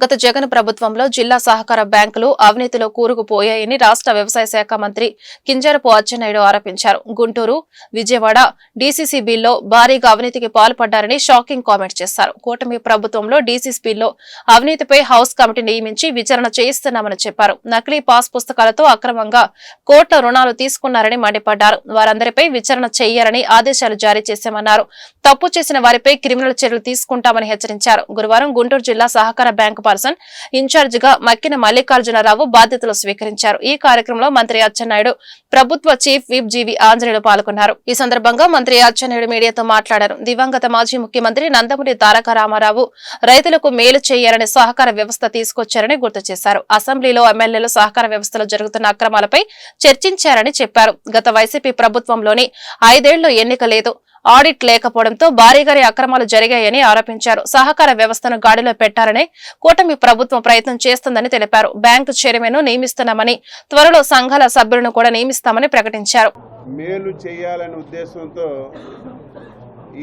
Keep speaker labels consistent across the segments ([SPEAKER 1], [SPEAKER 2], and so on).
[SPEAKER 1] గత జగన్ ప్రభుత్వంలో జిల్లా సహకార బ్యాంకులు అవినీతిలో కూరుకుపోయాయని రాష్ట్ర వ్యవసాయ శాఖ మంత్రి కింజరాపు అచ్చెన్నాయుడు ఆరోపించారు. గుంటూరు, విజయవాడ డీసీసీబీల్లో భారీగా అవినీతికి పాల్పడ్డారని షాకింగ్ కామెంట్ చేశారు. కూటమి ప్రభుత్వంలో డీసీసీబీల్లో అవినీతిపై హౌస్ కమిటీ నియమించి విచారణ చేయిస్తున్నామని చెప్పారు. నకిలీ పాస్ పుస్తకాలతో అక్రమంగా కోట్ల రుణాలు తీసుకున్నారని మండిపడ్డారు. వారందరిపై విచారణ చేయాలని ఆదేశాలు జారీ చేశామన్నారు. తప్పు చేసిన వారిపై క్రిమినల్ చర్యలు తీసుకుంటామని హెచ్చరించారు. గురువారం గుంటూరు జిల్లా సహకార బ్యాంకు పర్సన్ ఇన్ఛార్జ్ గా మక్కిన మల్లికార్జునరావు బాధ్యతలు స్వీకరించారు. ఈ కార్యక్రమంలో మంత్రి అచ్చెన్నాయుడు, ప్రభుత్వ చీఫ్ విప్ జీవి ఆంజనేయులు పాల్గొన్నారు. ఈ సందర్భంగా మంత్రి అచ్చెన్నాయుడు మీడియాతో మాట్లాడారు. దివంగత మాజీ ముఖ్యమంత్రి నందమూరి తారక రామారావు రైతులకు మేలు చేయాలని సహకార వ్యవస్థ తీసుకొచ్చారని గుర్తు చేశారు. అసెంబ్లీలో ఎమ్మెల్యేలు సహకార వ్యవస్థలో జరుగుతున్న అక్రమాలపై చర్చించారని చెప్పారు. గత వైసీపీ ప్రభుత్వంలోని 5 ఏళ్లు ఎన్నిక లేదు, ఆడిట్ లేకపోవడంతో భారీగానే అక్రమాలు జరిగాయని ఆరోపించారు. సహకార వ్యవస్థను గాడిలో పెట్టాలని కూటమి ప్రభుత్వం ప్రయత్నం చేస్తుందని తెలిపారు. బ్యాంకు చైర్మన్ నియమిస్తున్నామని, త్వరలో సంఘాల సభ్యులను కూడా నియమిస్తామని ప్రకటించారు.
[SPEAKER 2] మేలు చేయాలనే ఉద్దేశంతో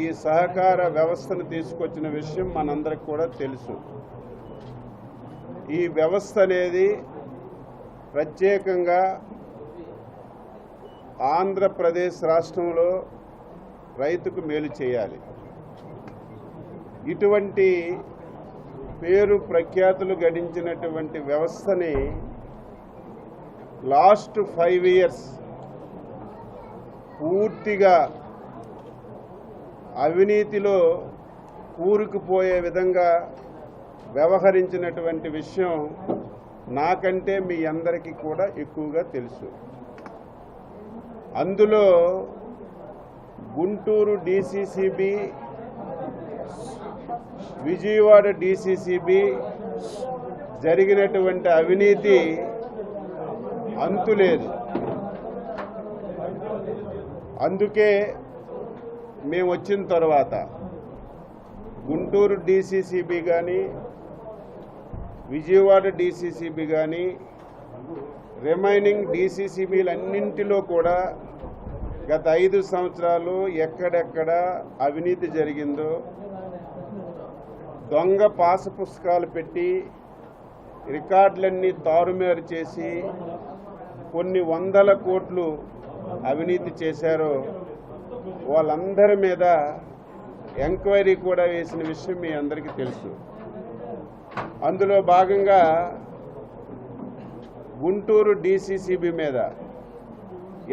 [SPEAKER 2] ఈ సహకార వ్యవస్థను తీసుకొచ్చిన విషయం మనందరికి కూడా తెలుసు. ఈ వ్యవస్థ అనేది ప్రత్యేకంగా ఆంధ్రప్రదేశ్ రాష్ట్రంలో రైతుకు మేలు చేయాలి. ఇటువంటి పేరు ప్రఖ్యాతులు గడించినటువంటి వ్యవస్థని లాస్ట్ 5 ఇయర్స్ పూర్తిగా అవినీతిలో కూరుకుపోయే విధంగా వ్యవహరించినటువంటి విషయం నాకంటే మీ అందరికీ కూడా ఎక్కువగా తెలుసు. అందులో గుంటూరు డీసీసీబీ, విజయవాడ డీసీసీబీ జరిగినటువంటి అవినీతి అంతులేదు. అందుకే మేము వచ్చిన తర్వాత గుంటూరు డీసీసీబీ కానీ, విజయవాడ డీసీసీబీ కానీ, రిమైనింగ్ డీసీసీబీలన్నింటిలో కూడా గత 5 సంవత్సరాలు ఎక్కడెక్కడ అవినీతి జరిగిందో, దొంగ పాస్ పుస్తకాలు పెట్టి రికార్డులన్నీ తారుమారు చేసి కొన్ని 100 కోట్లు అవినీతి చేశారో వాళ్ళందరి మీద ఎంక్వైరీ కూడా వేసిన విషయం మీ అందరికీ తెలుసు. అందులో భాగంగా గుంటూరు డీసీసీబీ మీద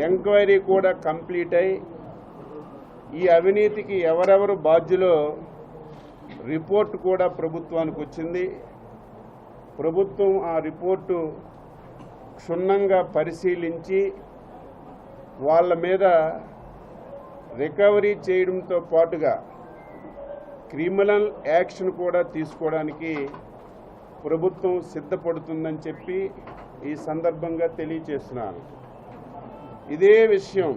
[SPEAKER 2] ఎంక్వైరీ కూడా కంప్లీట్ అయి ఈ అవినీతికి ఎవరెవరు బాధ్యులో రిపోర్ట్ కూడా ప్రభుత్వానికి వచ్చింది. ప్రభుత్వం ఆ రిపోర్టు క్షుణ్ణంగా పరిశీలించి వాళ్ళ మీద రికవరీ చేయడంతో పాటుగా క్రిమినల్ యాక్షన్ కూడా తీసుకోవడానికి ప్రభుత్వం సిద్ధపడుతుందని చెప్పి ఈ సందర్భంగా తెలియజేస్తున్నాను. ఇదే విషయం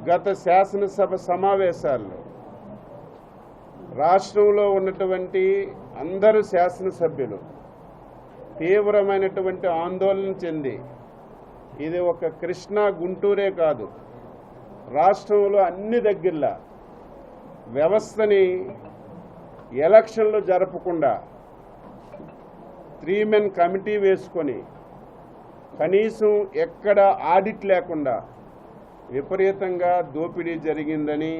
[SPEAKER 2] గత శాసనసభ సమావేశాల్లో రాష్ట్రంలో ఉన్నటువంటి అందరూ శాసనసభ్యులు తీవ్రమైనటువంటి ఆందోళన చెంది, ఇది ఒక కృష్ణా గుంటూరే కాదు, రాష్ట్రంలో అన్ని దగ్గరలా వ్యవస్థని ఎలక్షన్లు జరపకుండా 3 మెన్ కమిటీ వేసుకొని కనీసం ఎక్కడ ఆడిట్ లేకుండా విపరీతంగా దోపిడీ జరిగిందని